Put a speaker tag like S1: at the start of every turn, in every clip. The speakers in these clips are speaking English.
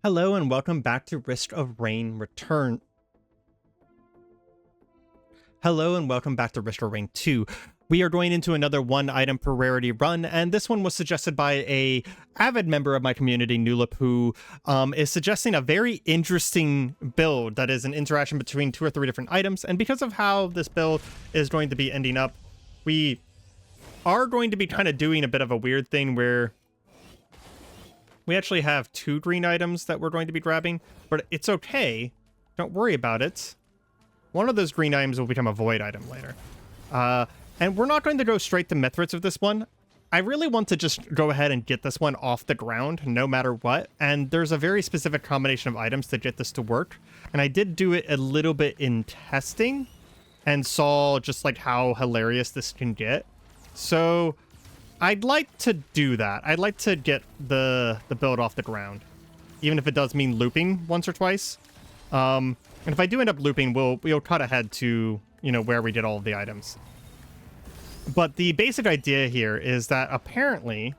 S1: Hello and welcome back to Risk of Rain Return. Hello and welcome back to Risk of Rain 2. We are going into another one item per rarity run, and this one was suggested by a avid member of my community, Nulip, who is suggesting a very interesting build that is an interaction between 2 or 3 different items. And because of how this build is going to be ending up, we are going to be kind of doing a bit of a weird thing where we actually have 2 green items that we're going to be grabbing, but it's okay. Don't worry about it. One of those green items will become a void item later. And we're not going to go straight to Mithrits with this one. I really want to just go ahead and get this one off the ground no matter what. And there's a very specific combination of items to get this to work. And I did do it a little bit in testing and saw just like how hilarious this can get. So I'd like to do that. I'd like to get the build off the ground, even if it does mean looping once or twice. And if I do end up looping, we'll cut ahead to, you know, where we get all of the items. But the basic idea here is that apparently,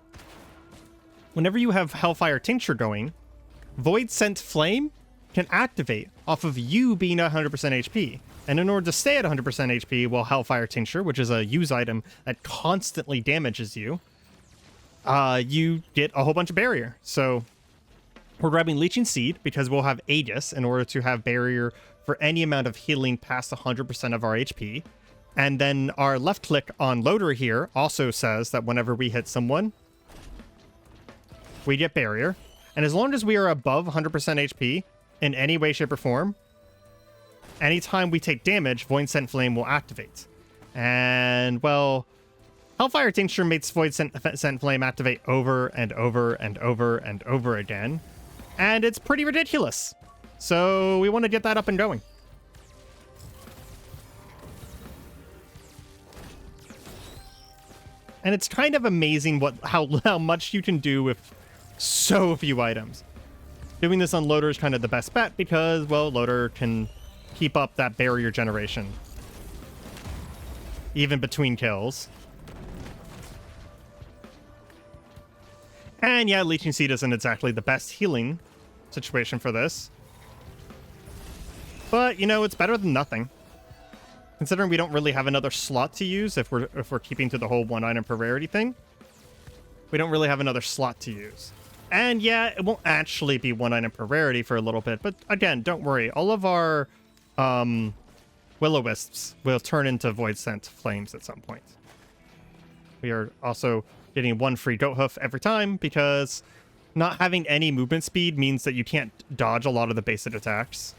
S1: whenever you have Hellfire Tincture going, Void Sent Flame can activate off of you being 100% HP. And in order to stay at 100% HP while Hellfire Tincture, which is a use item that constantly damages you, you get a whole bunch of barrier. So we're grabbing Leeching Seed because we'll have Aegis in order to have barrier for any amount of healing past 100% of our HP. And then our left click on Loader here also says that whenever we hit someone, we get barrier. And as long as we are above 100% HP in any way, shape, or form, anytime we take damage, Void Sent Flame will activate. And, well, Hellfire Tincture makes Void Sent Flame activate over and over and over and over again. And it's pretty ridiculous. So we want to get that up and going. And it's kind of amazing how much you can do with so few items. Doing this on Loader is kind of the best bet because, well, Loader can keep up that barrier generation even between kills. And yeah, Leeching Seed isn't exactly the best healing situation for this. But, you know, it's better than nothing. Considering we don't really have another slot to use if we're keeping to the whole 1 item per rarity thing. We don't really have another slot to use. And yeah, it won't actually be 1 item per rarity for a little bit, but again, don't worry. All of our Will-O-Wisps will turn into Void Sent Flames at some point. We are also getting 1 free Goat Hoof every time because not having any movement speed means that you can't dodge a lot of the basic attacks.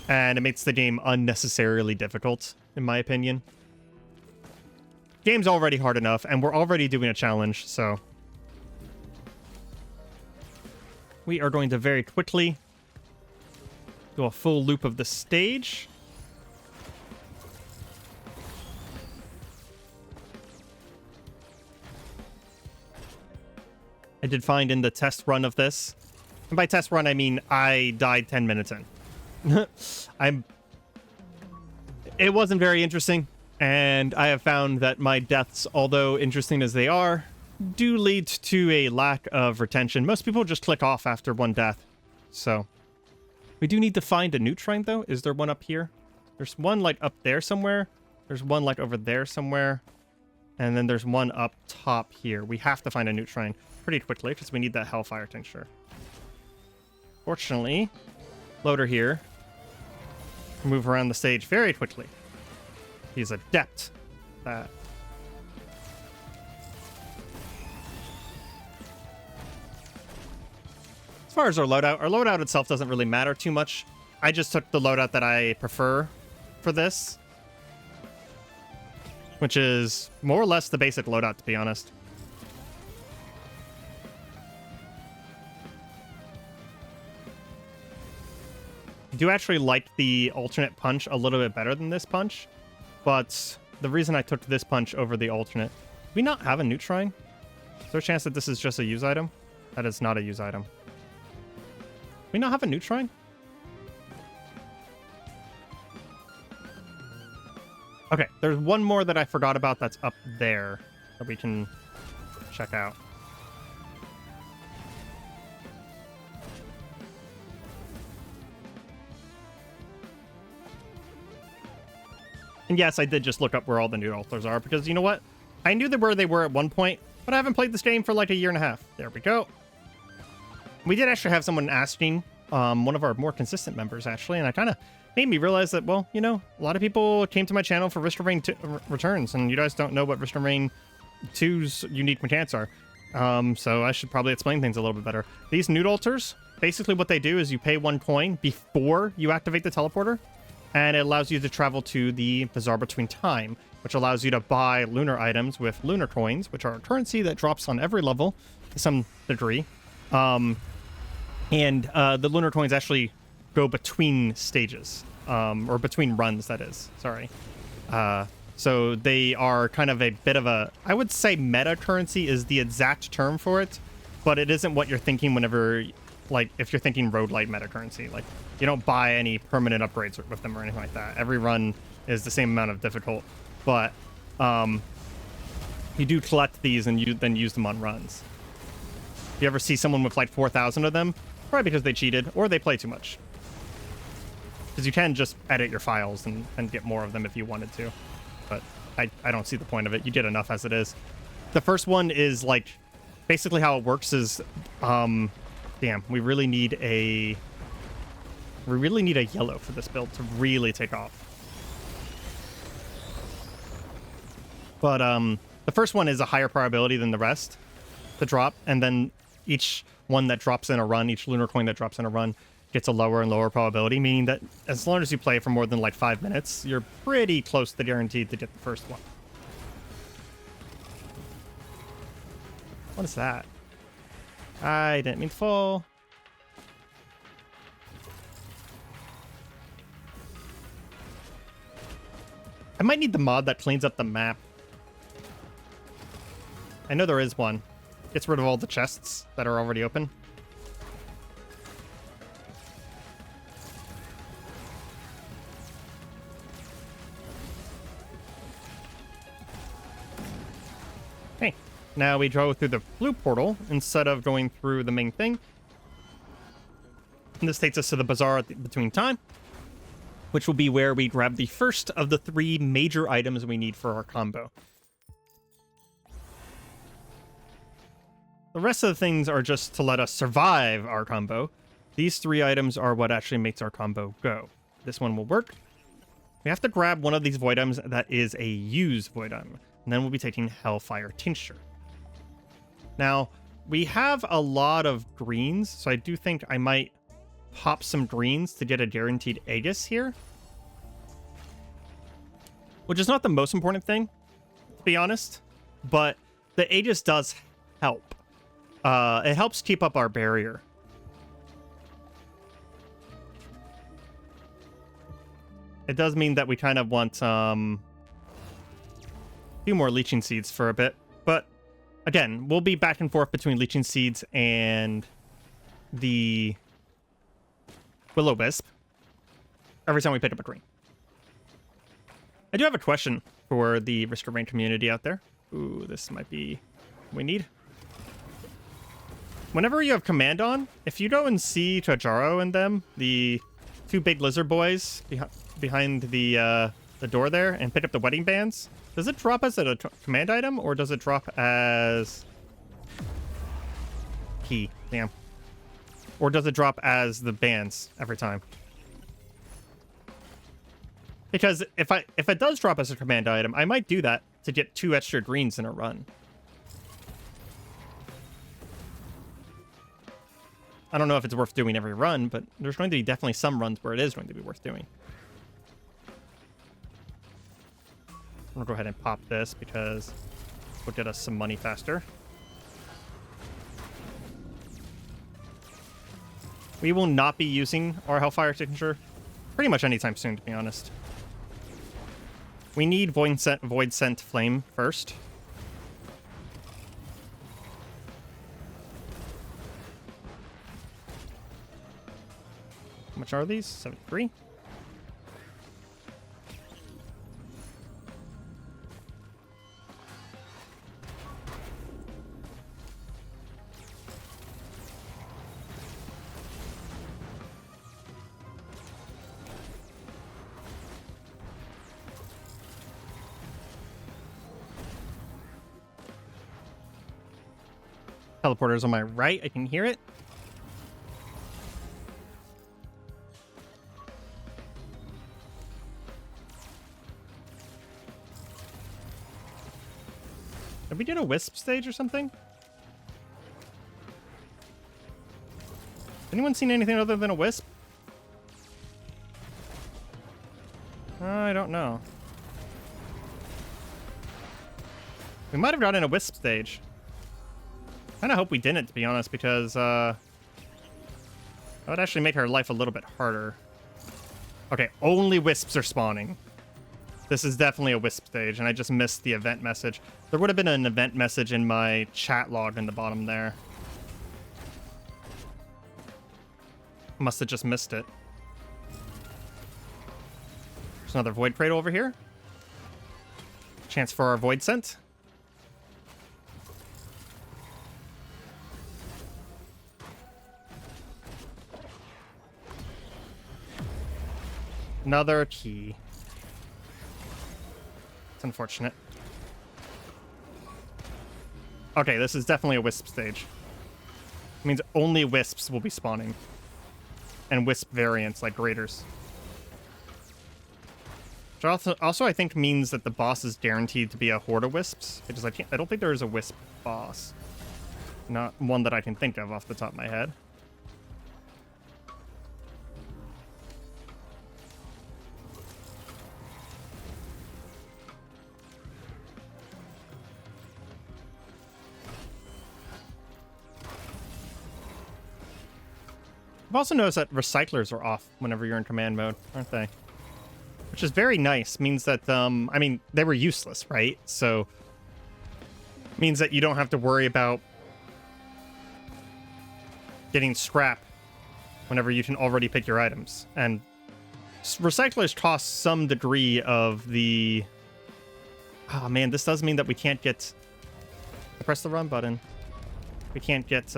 S1: And it makes the game unnecessarily difficult, in my opinion. Game's already hard enough, and we're already doing a challenge, so we are going to very quickly do a full loop of the stage. I did find in the test run of this, and by test run I mean I died 10 minutes in. It wasn't very interesting, and I have found that my deaths, although interesting as they are, do lead to a lack of retention. Most people just click off after 1 death. So we do need to find a newt shrine, though. Is there one up here? There's one like up there somewhere. There's one like over there somewhere. And then there's one up top here. We have to find a newt shrine pretty quickly because we need that Hellfire Tincture. Fortunately, Loader here move around the stage very quickly. He's adept at that. As far as our loadout itself doesn't really matter too much. I just took the loadout that I prefer for this, which is more or less the basic loadout, to be honest. I do actually like the alternate punch a little bit better than this punch, but the reason I took this punch over the alternate... Do we not have a newt shrine? Is there a chance that this is just a use item? That is not a use item. Do we not have a newt shrine? Okay, there's one more that I forgot about that's up there that we can check out. And yes, I did just look up where all the new altars are, because you know what? I knew where they were at one point, but I haven't played this game for like a year and a half. There we go. We did actually have someone asking, one of our more consistent members actually, and I kind of made me realize that, well, you know, a lot of people came to my channel for Risk of Rain 2 Returns, and you guys don't know what Risk of Rain 2's unique mechanics are. So I should probably explain things a little bit better. These nude altars, basically what they do is you pay 1 coin before you activate the teleporter, and it allows you to travel to the Bazaar Between Time, which allows you to buy lunar items with lunar coins, which are a currency that drops on every level to some degree. The lunar coins actually go between stages, or between runs, that is. Sorry. So they are kind of a bit of a, I would say meta currency is the exact term for it, but it isn't what you're thinking whenever, like, if you're thinking roguelike meta currency. Like, you don't buy any permanent upgrades with them or anything like that. Every run is the same amount of difficult, but you do collect these and you then use them on runs. If you ever see someone with like 4,000 of them, probably because they cheated or they play too much. Because you can just edit your files and get more of them if you wanted to. But I don't see the point of it. You get enough as it is. The first one is like, basically how it works is, damn, we really need a yellow for this build to really take off. But the first one is a higher probability than the rest to drop, and then each one that drops in a run, each lunar coin that drops in a run, gets a lower and lower probability, meaning that as long as you play for more than like 5 minutes, you're pretty close to guaranteed to get the first one. What is that? I didn't mean to fall. I might need the mod that cleans up the map. I know there is one. Gets rid of all the chests that are already open. Hey, now we go through the blue portal instead of going through the main thing. And this takes us to the Bazaar Between Time, which will be where we grab the first of the 3 major items we need for our combo. The rest of the things are just to let us survive our combo. These 3 items are what actually makes our combo go. This one will work. We have to grab one of these void items that is a use void item, and then we'll be taking Hellfire Tincture. Now, we have a lot of greens, so I do think I might pop some greens to get a guaranteed Aegis here. Which is not the most important thing, to be honest, but the Aegis does help. It helps keep up our barrier. It does mean that we kind of want a few more leeching seeds for a bit, but again, we'll be back and forth between leeching seeds and the Will-O-Wisp every time we pick up a green. I do have a question for the Risk of Rain community out there. Ooh, this might be what we need. Whenever you have command on, if you go and see Tajaro and them, the 2 big lizard boys behind the door there, and pick up the wedding bands, does it drop as a command item, or does it drop as key? Damn. Or does it drop as the bands every time? Because if it does drop as a command item, I might do that to get 2 extra greens in a run. I don't know if it's worth doing every run, but there's going to be definitely some runs where it is going to be worth doing. I'm going to go ahead and pop this because it'll get us some money faster. We will not be using our Hellfire signature pretty much anytime soon, to be honest. We need Void Scent Flame first. How much are these? 73? Teleporter's on my right. I can hear it. Have we did a wisp stage or something? Anyone seen anything other than a wisp? I don't know. We might have gotten a wisp stage. I kind of hope we didn't, to be honest, because that would actually make our life a little bit harder. Okay, only wisps are spawning. This is definitely a wisp stage, and I just missed the event message. There would have been an event message in my chat log in the bottom there. Must have just missed it. There's another void crate over here. Chance for our void scent. Another key. It's unfortunate. Okay, this is definitely a wisp stage. It means only wisps will be spawning. And wisp variants like graders. Which also I think means that the boss is guaranteed to be a horde of wisps. Because I don't think there is a wisp boss. Not one that I can think of off the top of my head. I've also noticed that recyclers are off whenever you're in command mode, aren't they? Which is very nice. Means that, I mean, they were useless, right? So, means that you don't have to worry about getting scrap whenever you can already pick your items. And recyclers cost some degree of the... Oh, man, this does mean that we can't get... I press the run button. We can't get,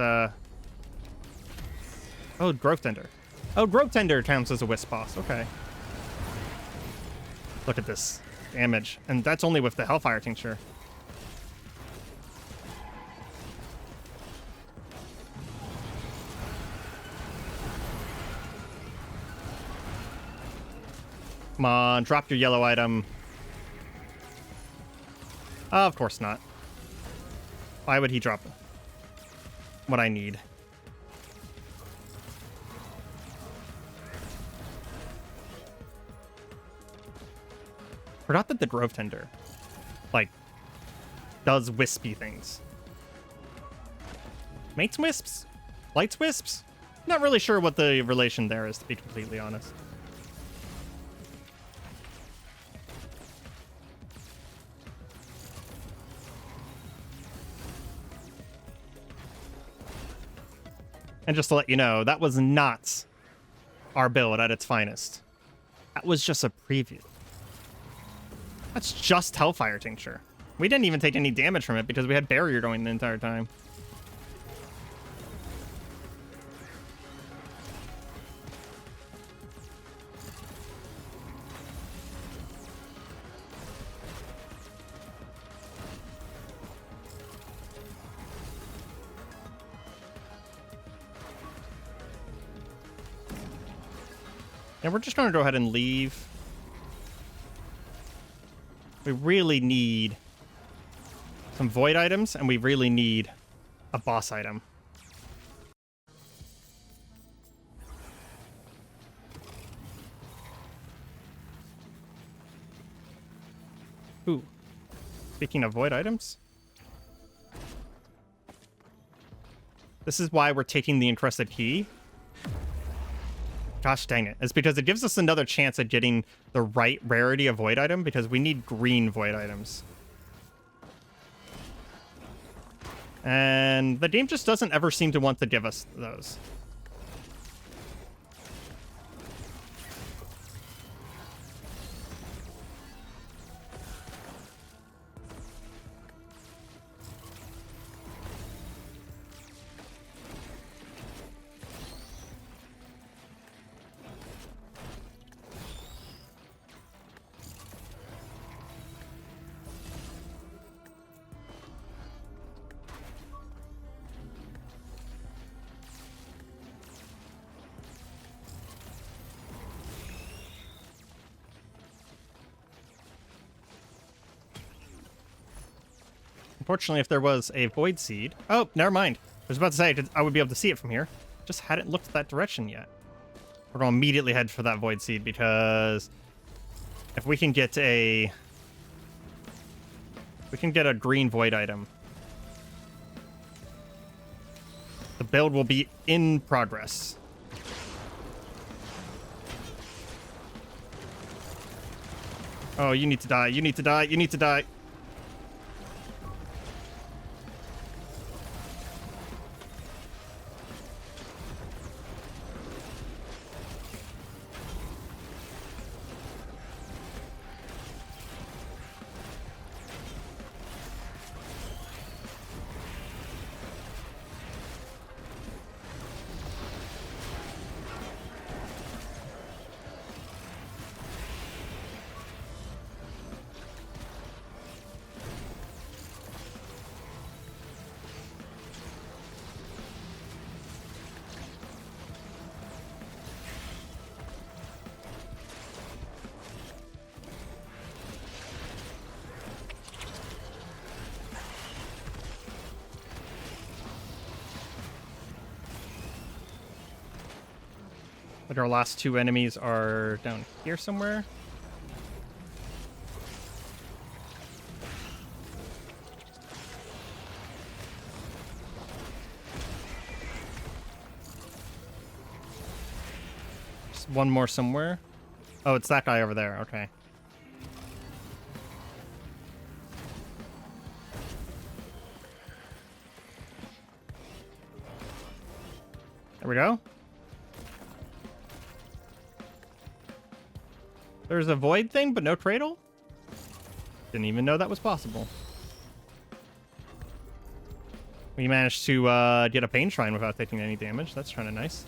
S1: Oh, Growth Tender. Oh, Growth Tender counts as a wisp boss. Okay. Look at this damage. And that's only with the Hellfire Tincture. Come on, drop your yellow item. Of course not. Why would he drop what I need? Forgot that the Grove Tender, like, does wispy things. Mates wisps? Lights wisps? Not really sure what the relation there is, to be completely honest. And just to let you know, that was not our build at its finest. That was just a preview. That's just Hellfire Tincture. We didn't even take any damage from it because we had Barrier going the entire time. And we're just going to go ahead and leave. We really need some void items, and we really need a boss item. Ooh. Speaking of void items. This is why we're taking the encrusted key. Gosh dang it. It's because it gives us another chance at getting the right rarity of void item, because we need green void items. And the game just doesn't ever seem to want to give us those. Unfortunately, if there was a void seed... Oh, never mind. I was about to say I would be able to see it from here. Just hadn't looked that direction yet. We're going to immediately head for that void seed because if we can get a... We can get a green void item. The build will be in progress. Oh, you need to die. You need to die. You need to die. But our last two enemies are down here somewhere. Just one more somewhere. Oh, it's that guy over there. Okay. There we go. There's a void thing, but no cradle? Didn't even know that was possible. We managed to get a pain shrine without taking any damage. That's kind of nice.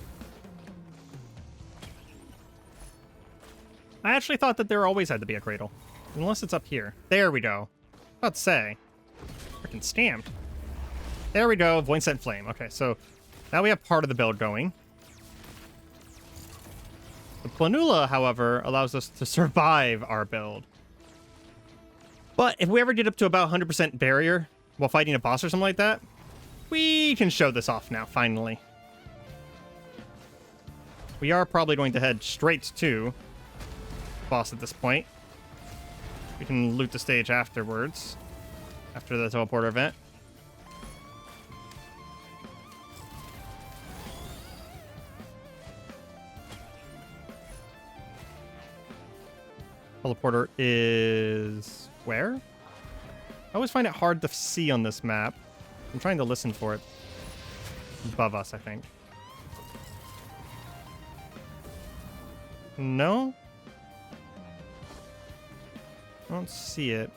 S1: I actually thought that there always had to be a cradle. Unless it's up here. There we go. About to say. Freaking stamped. There we go. Void Sent Flame. Okay, so now we have part of the build going. The Planula, however, allows us to survive our build. But if we ever get up to about 100% barrier while fighting a boss or something like that, we can show this off now, finally. We are probably going to head straight to boss at this point. We can loot the stage afterwards, after the teleporter event. Teleporter is where? I always find it hard to see on this map. I'm trying to listen for it. Above us, I think. No? I don't see it.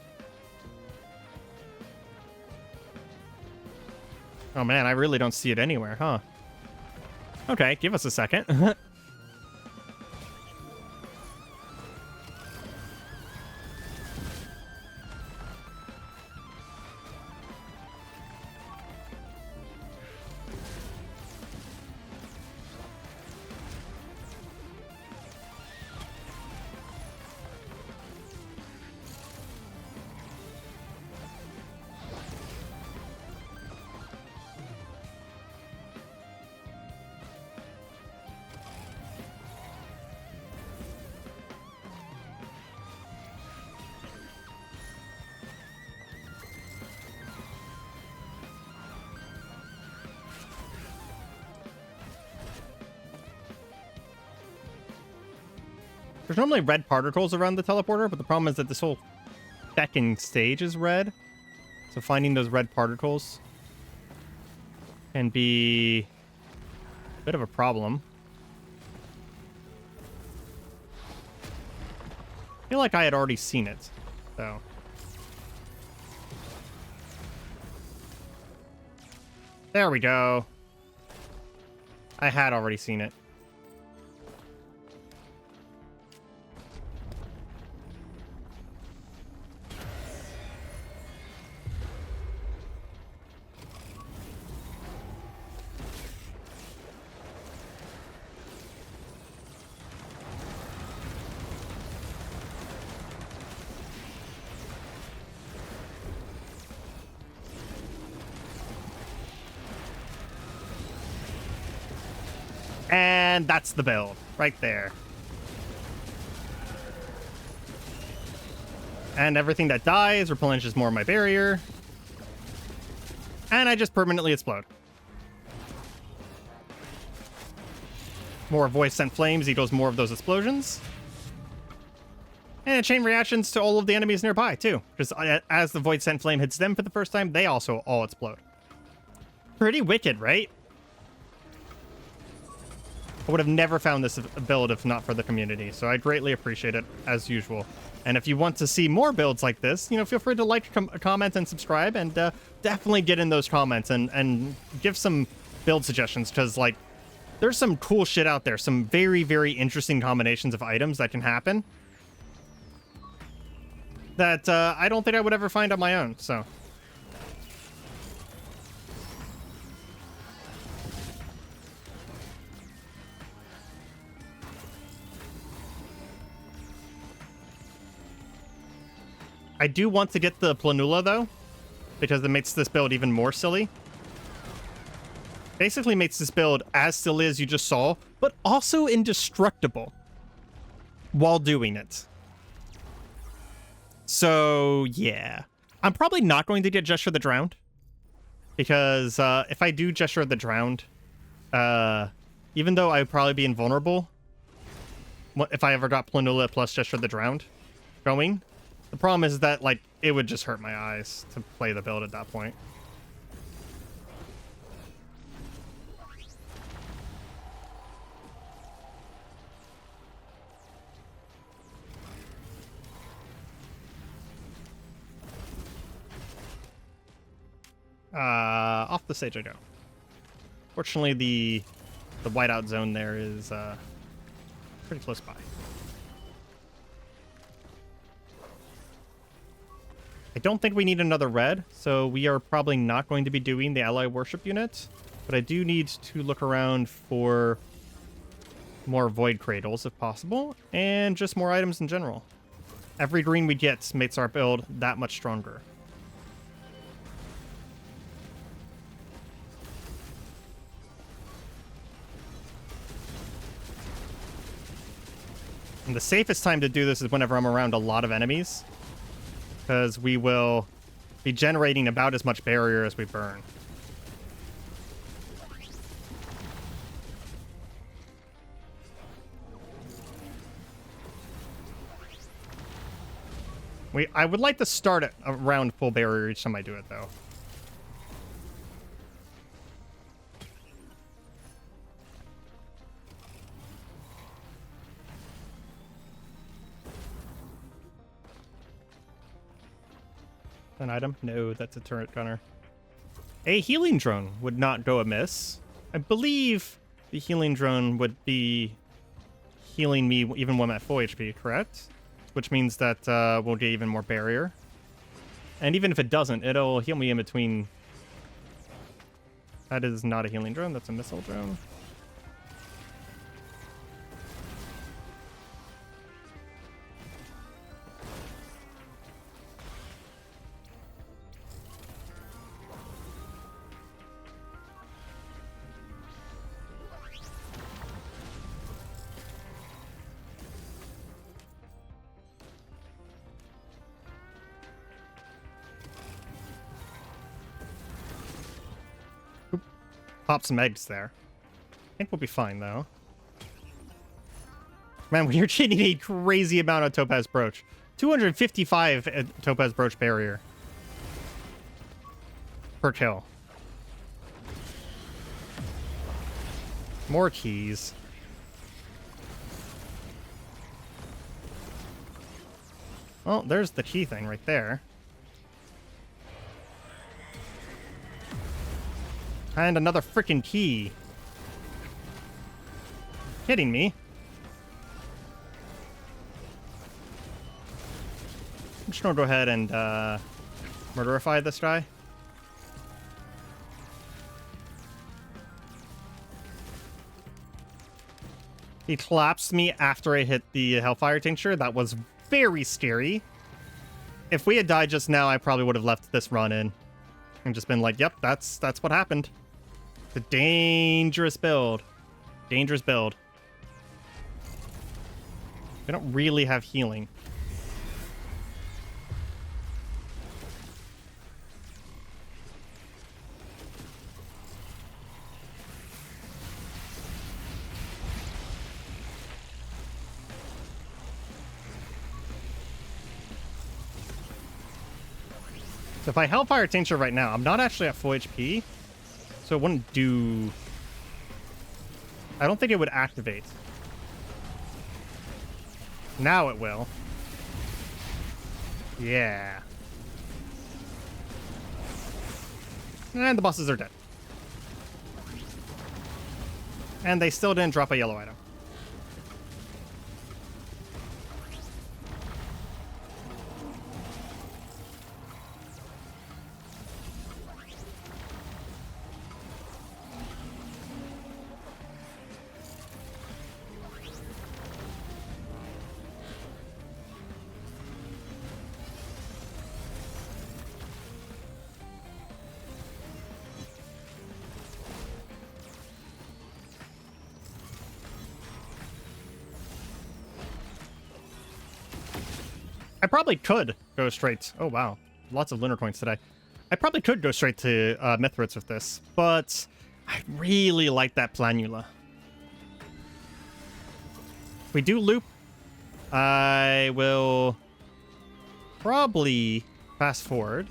S1: Oh man, I really don't see it anywhere, huh? Okay, give us a second. There's normally red particles around the teleporter, but the problem is that this whole second stage is red. So finding those red particles can be a bit of a problem. I feel like I had already seen it, so. There we go. I had already seen it. And that's the build right there. And everything that dies replenishes more of my barrier. And I just permanently explode. More voice sent flames equals more of those explosions. And a chain reactions to all of the enemies nearby, too. Because as the void sent flame hits them for the first time, they also all explode. Pretty wicked, right? I would have never found this build if not for the community, so I greatly appreciate it, as usual. And if you want to see more builds like this, you know, feel free to like, comment, and subscribe, and definitely get in those comments and give some build suggestions, because, like, there's some cool shit out there, some very, very interesting combinations of items that can happen that I don't think I would ever find on my own, so. I do want to get the Planula, though, because it makes this build even more silly. Basically makes this build as silly as you just saw, but also indestructible while doing it. So, yeah. I'm probably not going to get Gesture of the Drowned, because if I do Gesture of the Drowned, even though I would probably be invulnerable, if I ever got Planula plus Gesture of the Drowned going, the problem is that, like, it would just hurt my eyes to play the build at that point. Off the stage I go. Fortunately, the whiteout zone there is pretty close by. I don't think we need another red, so we are probably not going to be doing the ally worship unit, but I do need to look around for more void cradles if possible, and just more items in general. Every green we get makes our build that much stronger. And the safest time to do this is whenever I'm around a lot of enemies, because we will be generating about as much barrier as we burn. I would like to start at around full barrier each time I do it, though. An item? No, that's a turret gunner. A healing drone would not go amiss. I believe the healing drone would be healing me even when I'm at full HP, correct? Which means that we'll get even more barrier. And even if it doesn't, it'll heal me in between. That is not a healing drone, that's a missile drone. Pop some eggs there. I think we'll be fine, though. Man, we're getting a crazy amount of Topaz Brooch. 255 Topaz Brooch barrier per kill. More keys. Well, there's the key thing right there. And another freaking key. Kidding me? I'm just gonna go ahead and murderify this guy. He collapsed me after I hit the Hellfire tincture. That was very scary. If we had died just now, I probably would have left this run in and just been like, yep, that's what happened. It's a dangerous build. Dangerous build. They don't really have healing. So if I Hellfire Tincture right now, I'm not actually at full HP, so it wouldn't do... I don't think it would activate. Now it will. Yeah. And the bosses are dead. And they still didn't drop a yellow item. I probably could go straight... Oh, wow. Lots of lunar coins today. I probably could go straight to Mithrits with this, but I really like that Planula. If we do loop, I will probably fast forward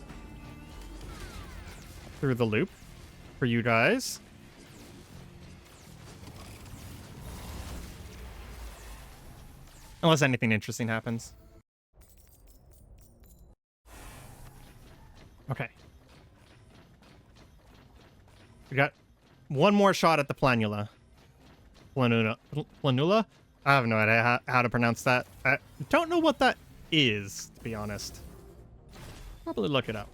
S1: through the loop for you guys. Unless anything interesting happens. Okay. We got one more shot at the Planula. Planula? I have no idea how to pronounce that. I don't know what that is, to be honest. Probably look it up.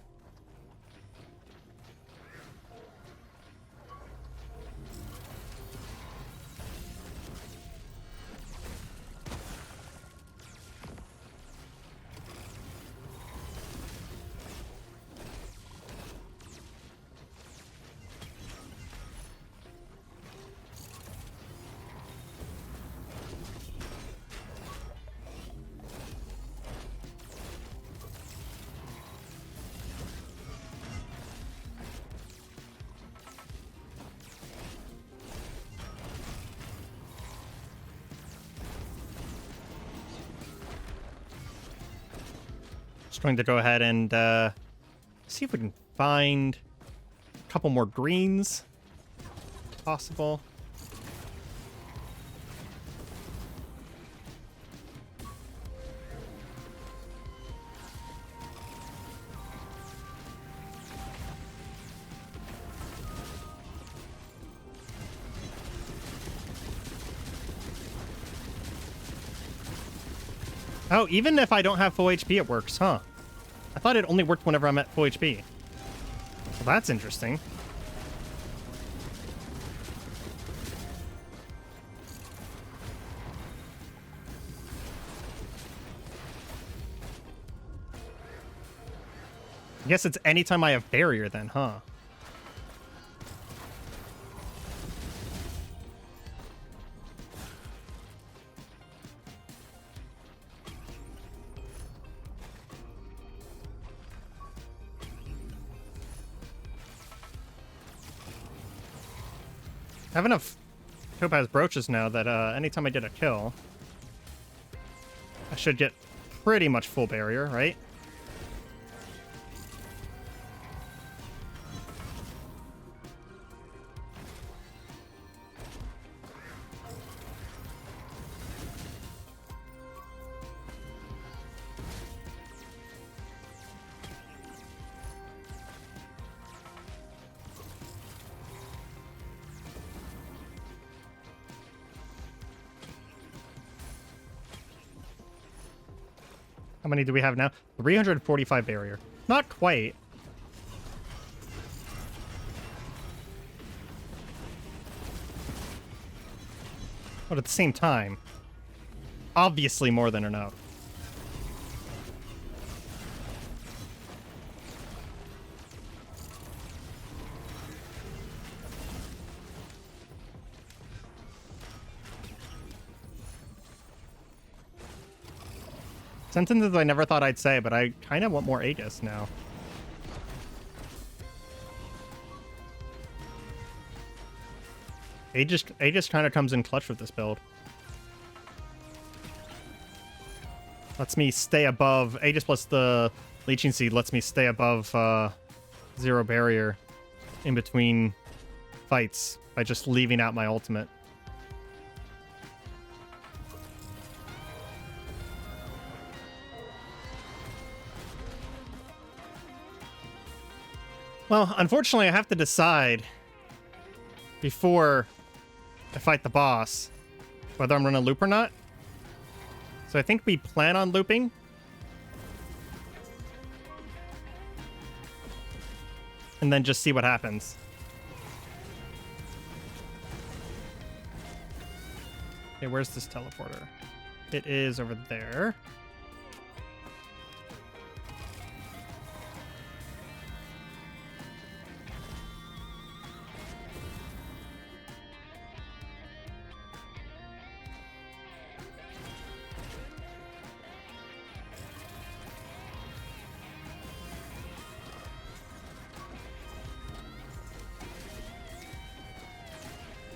S1: Just going to go ahead and see if we can find a couple more greens if possible. Oh, even if I don't have full HP, it works, huh? I thought it only worked whenever I'm at full HP. Well, that's interesting. I guess it's anytime I have barrier then, huh? I have enough Topaz brooches now that anytime I get a kill, I should get pretty much full barrier, right? How many do we have now? 345 barrier. Not quite. But at the same time, obviously more than enough. Sentences I never thought I'd say, but I kind of want more Aegis now. Aegis kind of comes in clutch with this build. Lets me stay above... Aegis plus the Leeching Seed lets me stay above 0 barrier in between fights by just leaving out my ultimate. Well, unfortunately, I have to decide before I fight the boss whether I'm going to loop or not. So I think we plan on looping. And then just see what happens. Okay, where's this teleporter? It is over there.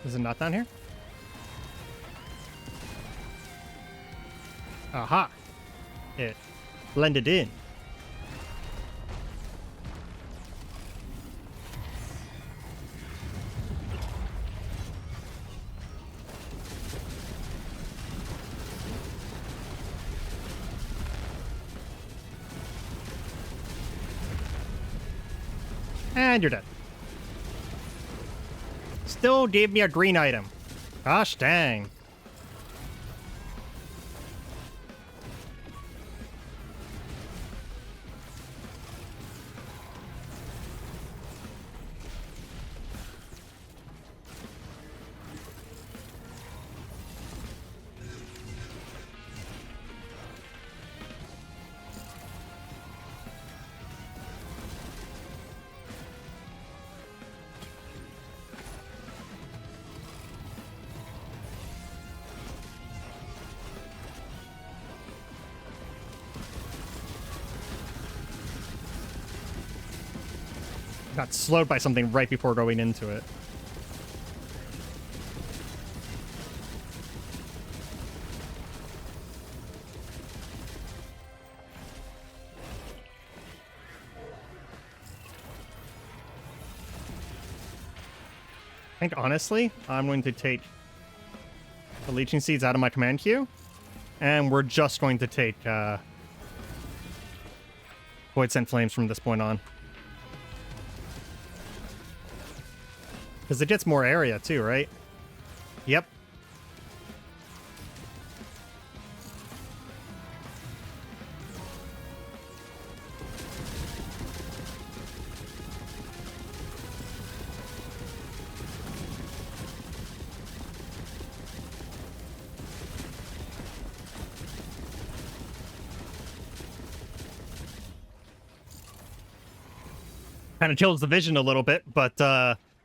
S1: Is it not down here? Aha! It blended in. And you're dead. Still gave me a green item. Gosh dang. Got slowed by something right before going into it. I think honestly, I'm going to take the Leeching Seeds out of my command queue, and we're just going to take Void Sent Flames from this point on. Because it gets more area too, right? Yep. Kind of chills the vision a little bit, but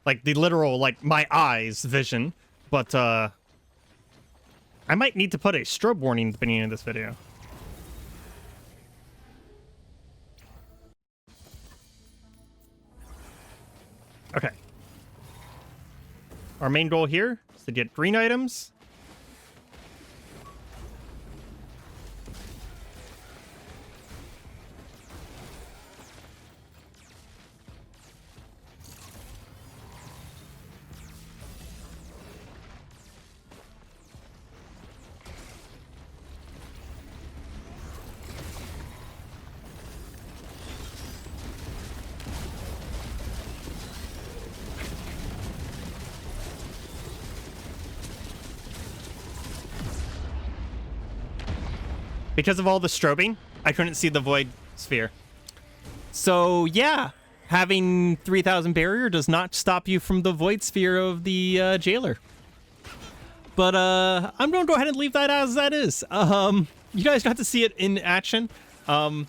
S1: like the literal, like my eyes vision, but I might need to put a strobe warning at the beginning of this video. Okay. Our main goal here is to get green items. Because of all the strobing, I couldn't see the void sphere. So yeah, having 3,000 barrier does not stop you from the void sphere of the jailer. But I'm going to go ahead and leave that as that is. You guys got to see it in action. I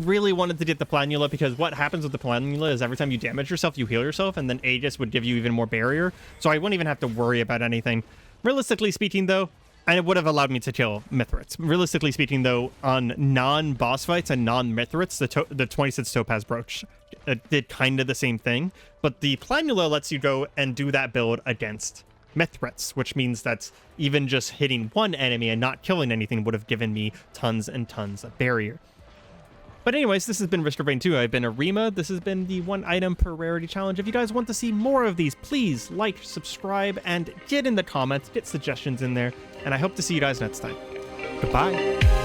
S1: really wanted to get the Planula because what happens with the Planula is every time you damage yourself, you heal yourself, and then Aegis would give you even more barrier. So I wouldn't even have to worry about anything. Realistically speaking, though, And it would have allowed me to kill Mithrits. Realistically speaking, though, on non-boss fights and non-Mithrits, the 26 Topaz Brooch did kind of the same thing. But the Planula lets you go and do that build against Mithrits, which means that even just hitting one enemy and not killing anything would have given me tons and tons of barrier. But anyways, this has been Risk of Rain 2. I've been Arima. This has been the 1 item per rarity challenge. If you guys want to see more of these, please like, subscribe, and get in the comments, get suggestions in there. And I hope to see you guys next time. Goodbye.